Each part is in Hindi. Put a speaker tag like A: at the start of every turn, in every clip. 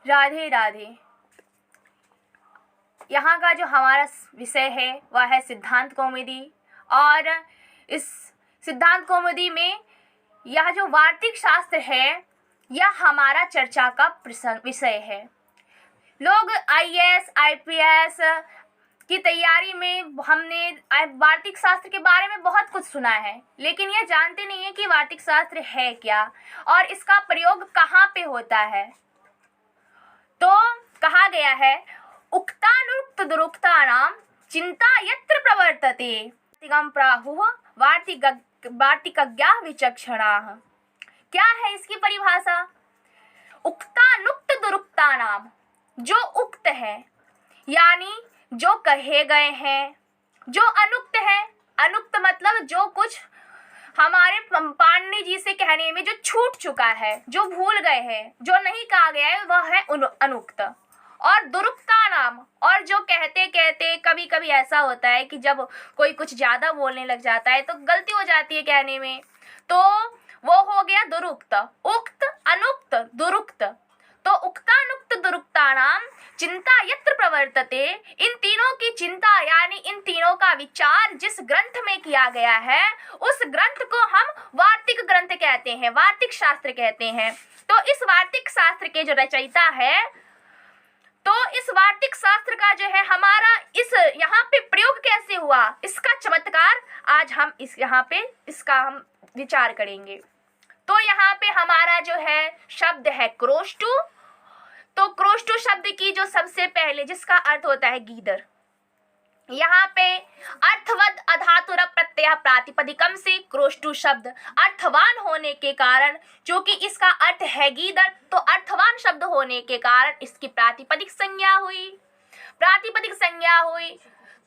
A: राधे राधे। यहाँ का जो हमारा विषय है वह है सिद्धांत कौमुदी। और इस सिद्धांत कौमुदी में यह जो वार्तिक शास्त्र है यह हमारा चर्चा का विषय है। लोग आईएएस आईपीएस की तैयारी में हमने वार्तिक शास्त्र के बारे में बहुत कुछ सुना है, लेकिन यह जानते नहीं है कि वार्तिक शास्त्र है क्या और इसका प्रयोग कहाँ पे होता है। तो कहा गया है उक्तानुक्त दुरुक्तानां चिंता यत्र प्रवर्तते तिगम प्राहुः वार्तिकज्ञाः विचक्षणाः। क्या है इसकी परिभाषा? उक्तानुक्त दुरुक्तानाम, जो उक्त है यानी जो कहे गए हैं, जो अनुक्त है, अनुक्त मतलब जो कुछ हमारे पाणिनि जी से कहने में जो छूट चुका है, जो भूल गए हैं, जो नहीं कहा गया है, वह है अनुक्त। और दुरुक्ता नाम, और जो कहते कहते कभी कभी ऐसा होता है कि जब कोई कुछ ज़्यादा बोलने लग जाता है तो गलती हो जाती है कहने में, तो वो हो गया दुरुक्त। उक्त अनुक्त दुरुक्त। तो उक्तानुक्त दुरुक्तानाम चिंता यत्र प्रवर्तते, इन तीनों की चिंता यानी इन तीनों का विचार जिस ग्रंथ में किया गया है उस ग्रंथ को हम वार्तिक ग्रंथ कहते हैं, वार्तिक शास्त्र कहते हैं। तो इस वार्तिक शास्त्र के जो रचयिता है, तो इस वार्तिक शास्त्र का जो है हमारा इस यहाँ पे प्रयोग कैसे हुआ, इसका चमत्कार आज हम इसका हम विचार करेंगे। तो यहाँ पे हमारा जो है शब्द है क्रोष्टु। तो क्रोष्टु शब्द की जो सबसे पहले जिसका अर्थ होता है गीदड़, यहाँ पे अर्थवद अधातुर प्रत्यय प्रातिपदिकम से क्रोष्टु शब्द अर्थवान होने के कारण, क्योंकि इसका अर्थ है गीदड़, तो अर्थवान शब्द होने के कारण इसकी प्रातिपदिक संज्ञा हुई।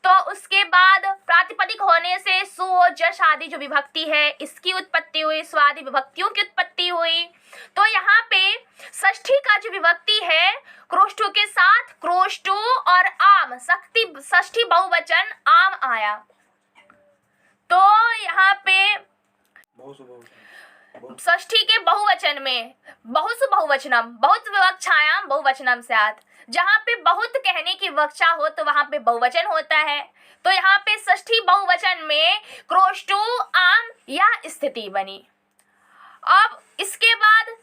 A: तो उसके बाद प्रातिपदिक होने से सु और जश आदि जो विभक्ति है इसकी उत्पत्ति हुई, स्वादि विभक्तियों की उत्पत्ति हुई। तो यहाँ पे षष्ठी का जो विभक्ति है क्रोष्टु के साथ क्रोष्टु और आम, षष्ठी बहुवचन आम आया। तो यहाँ पे षष्ठी के बहुवचन में बहुसु बहुवचनम, बहुत विवक्षायाम बहुवचनम स्यात्, जहाँ पे बहुत कहने की विवक्षा हो तो वहाँ पे बहुवचन होता है। तो यहाँ पे षष्ठी बहुवचन में क्रोष्टु आम यह स्थिति बनी। अब इसके बाद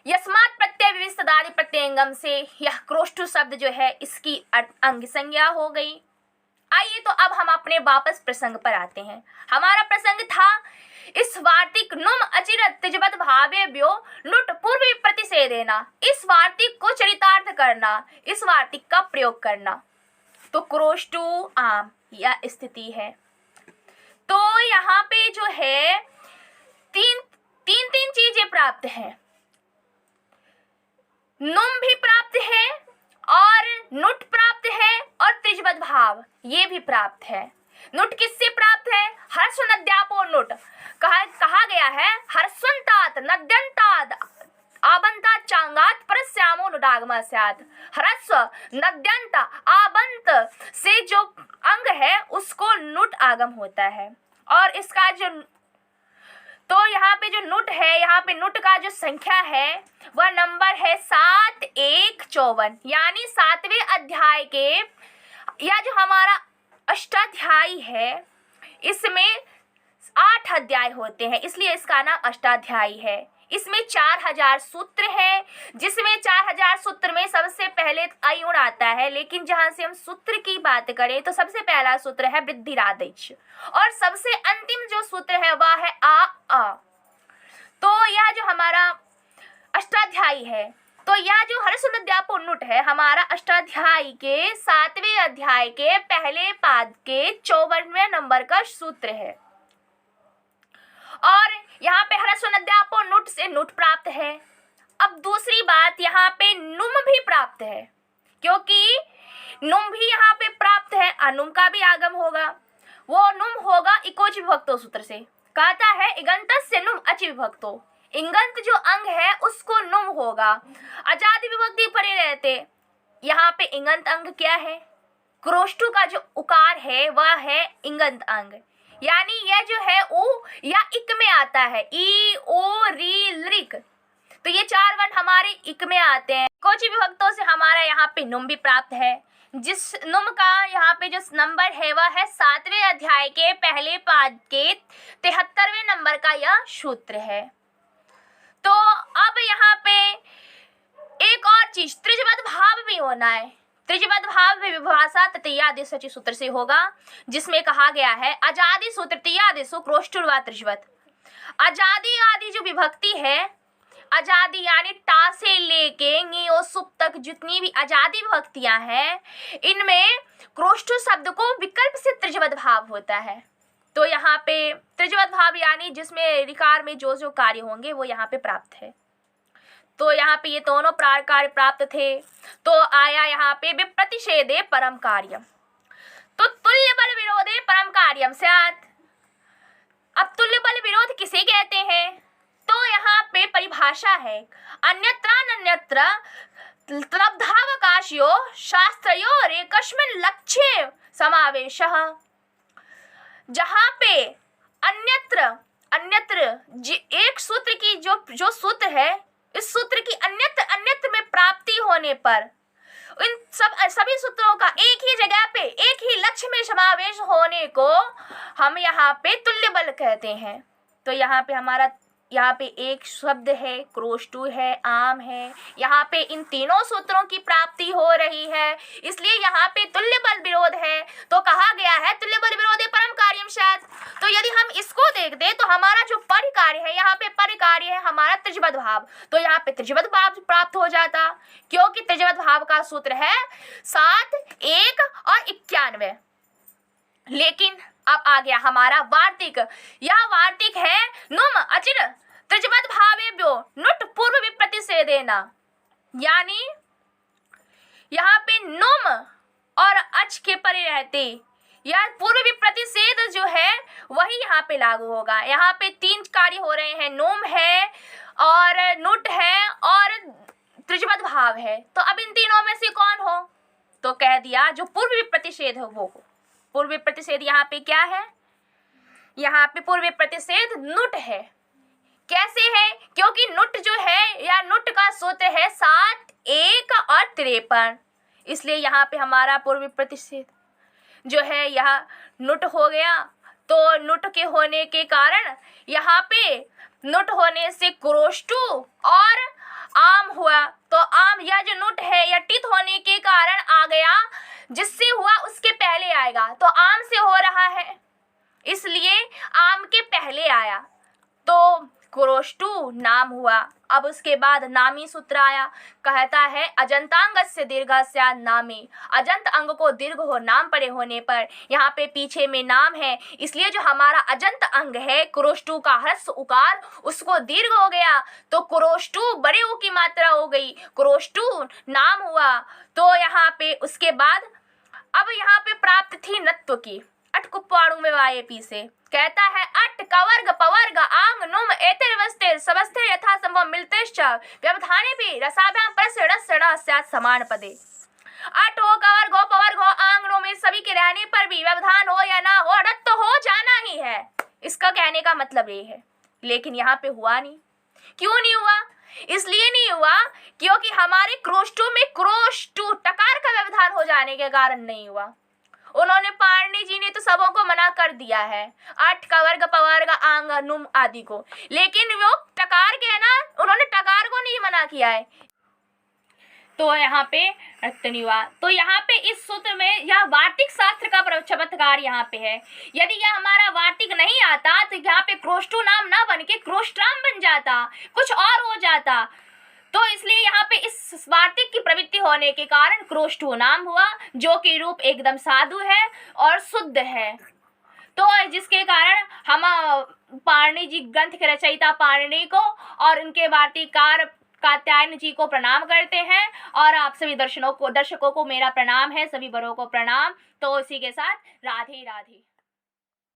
A: यस्मात् प्रत्यय विविस्तदादि प्रत्ययंगम से यह क्रोष्टु शब्द जो है इसकी अंग संज्ञा हो गई। आइए तो अब हम अपने वापस प्रसंग पर आते हैं। हमारा प्रसंग था इस वार्तिक नुम अचिरत तिजवत भावेभ्यो नुट पूर्वी प्रतिषेधेना, इस वार्तिक को चरितार्थ करना, इस वार्तिक का प्रयोग करना। तो क्रोष्टु आम यह स्थिति है। तो यहाँ पे जो है तीन चीजें प्राप्त हैं। नुम भी प्राप्त है और नुट प्राप्त है और त्रिजवत भाव ये भी प्राप्त है। नुट किससे प्राप्त है? हर्ष नद्यापो नुट कहा गया है। हर्षवंतात नद्यंतात आबंतात चांगात परस्यामो नुडागम स्यात्। ह्रस्व नद्यंत आबंत से जो अंग है उसको नुट आगम होता है। और इसका जो तो यहाँ पे जो नुट है, यहाँ पे नुट का जो संख्या है वह नंबर है 7154, यानी 7वें अध्याय के यह जो हमारा अष्टाध्यायी है इसमें 8 अध्याय होते हैं, इसलिए इसका नाम अष्टाध्यायी है। इसमें 4000 सूत्र है, जिसमें 4000 सूत्र में सबसे पहले अयुण आता है, लेकिन जहां से हम सूत्र की बात करें तो सबसे पहला सूत्र है वृद्धिरादेश और सबसे अंतिम जो सूत्र है वह है आ। तो यह जो हमारा अष्टाध्यायी है, तो यह जो हर्षनद्यापो नुट है हमारा अष्टाध्यायी के 7वें अध्याय के पहले पाद के 54वें नंबर का सूत्र है। और यहाँ पे हर्षनद्यापो नुट से नुट प्राप्त है। अब दूसरी बात, यहाँ पे नुम भी प्राप्त है, क्योंकि नुम भी यहाँ पे प्राप्त है, अनुम का भी आगम होगा। वो नुम होगा इकोच विभक्तो सूत्र से, कहता है इगंतस्य नुम अचि विभक्तो, इंगंत जो अंग है उसको नुम होगा। अजादि विभक्ति परे रहते, यहाँ पे इंगंत अंग क्या है? क्रोष्टु का जो उकार है वह है इंगंत अंग, यानी यह जो है उ या इक में आता है, ई ओ री लिक। तो ये 4 वर्ण हमारे इक में आते हैं। कोची विभक्तों से हमारा यहाँ पे नुम भी प्राप्त है, जिस नुम का यहाँ पे जो नंबर है वह है 7वें अध्याय के पहले पाद के 73वें नंबर का यह सूत्र है। तो अब यहाँ पे एक और चीज, त्रिजवत भाव भी होना है। त्रिजवत भाव भी विभाषा तृतीयादिश सूत्र से होगा, जिसमें कहा गया है अजादि तृतीयादिशु क्रोष्टुर्वा त्रिजवत। अजादि आदि जो विभक्ति है, अजादि यानी टा से लेके ङी और सुप तक जितनी भी अजादि विभक्तियां हैं, इनमें क्रोष्टु शब्द को विकल्प से त्रिजवत भाव होता है। तो यहाँ पे त्रिजवत भाव यानी जिसमें ऋकार में जो जो कार्य होंगे वो यहाँ पे प्राप्त है। तो यहाँ पे ये दोनों कार्य प्राप्त थे, तो आया यहाँ पे विप्रतिषेधे परम कार्यम। तो तुल्य बल विरोधे परम कार्यम स्यात्। अब तुल्य बल विरोध किसे कहते हैं? तो यहाँ पे परिभाषा है अन्यत्रान्यत्र लब्धावकाशयो शास्त्रयोरेकस्मिन् लक्ष्ये समावेशः। जहाँ पे अन्यत्र एक सूत्र की जो सूत्र है, इस सूत्र की अन्यत्र में प्राप्ति होने पर इन सभी सूत्रों का एक ही जगह पे एक ही लक्ष्य में समावेश होने को हम यहाँ पे तुल्य बल कहते हैं। तो यहाँ पे हमारा एक शब्द है, क्रोष्टु है, आम है, यहाँ पे इन तीनों सूत्रों की प्राप्ति हो रही है, इसलिए यहाँ पे तुल्य बल विरोध है। तो कहा गया है तुल्य बल विरोधे परम कार्यम स्यात्। तो यदि हम इसको देख दे तो हमारा जो परिकार्य है, यहाँ पे परिकार्य है हमारा त्रिजवत भाव, तो यहाँ पे त्रिजवत भाव प्राप्त हो जाता, क्योंकि त्रिजवत भाव का सूत्र है 7, 1 और 91। लेकिन अब आ गया हमारा वार्तिक। यह वार्तिक है नुम अचिर त्रिजवत भावेभ्यो नुट पूर्व विप्रतिषेधेन। यानी यहाँ पे नुम और अच के परे रहते या पूर्व विप्रतिषेध जो है वही यहाँ पे लागू होगा। यहाँ पे 3 कार्य हो रहे हैं, नुम है और नुट है और त्रिजवत भाव है। तो अब इन तीनों में से कौन हो? तो कह दिया जो पूर्व विप्रतिषेध हो वो हो। पूर्व विप्रतिषेध यहाँ पे क्या है? यहाँ पे पूर्व विप्रतिषेध नुट है। कैसे है? क्योंकि नुट जो है या नुट का सूत्र है 7, 1 और 53, इसलिए यहाँ पे हमारा पूर्व विप्रतिषेध जो है यह नुट हो गया। तो नुट के होने के कारण यहाँ पे नुट होने से क्रोष्टु और आम हुआ। तो आम यह जो नुट है या टित होने के कारण आ गया, जिससे हुआ उसके पहले आएगा। तो आम से हो रहा है, इसलिए आम के पहले आया, तो क्रोष्टु नाम हुआ। अब उसके बाद नामी सूत्र आया, कहता है अजंतांगस्य दीर्घस्यात् नामी। अजंत अंग को दीर्घ हो नाम परे होने पर, यहाँ पे पीछे में नाम है, इसलिए जो हमारा अजंत अंग है क्रोष्टु का ह्रस्व उकार उसको दीर्घ हो गया, तो क्रोष्टु बड़े ऊ की मात्रा हो गई, क्रोष्टु नाम हुआ। तो यहाँ पे उसके बाद अब यहाँ पे प्राप्त थी नत्व की, अट कुप्पाणु में वायेपी से। कहता है अट कवर्ग पवर्ग आंग नुम एतिर्वस्ते सबस्ते यथा संभव मिलतेश्च व्यवधाने भी रसाभ्याम परस्य रसड़ा स्यात् समान पदे। अट हो, कवर्ग हो, पवर्ग हो, आंग नुम, इस सभी के रहने पर भी व्यवधान हो या ना हो, रत तो हो जाना ही है। इसका कहने का मतलब ये है। लेकिन यहाँ पे हुआ नहीं। क्यों नहीं हुआ? इसलिए नहीं हुआ क्योंकि हमारे क्रोष्टु में क्रोष्टु टकार का व्यवधान हो जाने के कारण नहीं हुआ। उन्होंने पाणिनि जी ने तो सबों को मना कर दिया है, अट कवर्ग पवर्ग आंग नुम आदि को, लेकिन वो टकार के है ना, उन्होंने टकार को नहीं मना किया है। तो यहाँ पे रत्तनिवा, तो यहाँ पे इस सूत्र में यह वार्तिक शास्त्र का चमत्कार यहाँ पे है। यदि यह हमारा वार्तिक नहीं आता तो यहाँ पे क्रोष्टु नाम ना बन के क्रोष्ट्राम बन जाता, कुछ और हो जाता। तो इसलिए यहाँ पे इस वार्तिक की प्रवृत्ति होने के कारण क्रोष्टु नाम हुआ, जो कि रूप एकदम साधु है और शुद्ध है। तो जिसके कारण हम पाणिनि जी ग्रंथ के रचयिता पाणिनि को और उनके वार्तिकार कात्यायन जी को प्रणाम करते हैं। और आप सभी दर्शकों को मेरा प्रणाम है, सभी बड़ों को प्रणाम। तो इसी के साथ राधे राधे।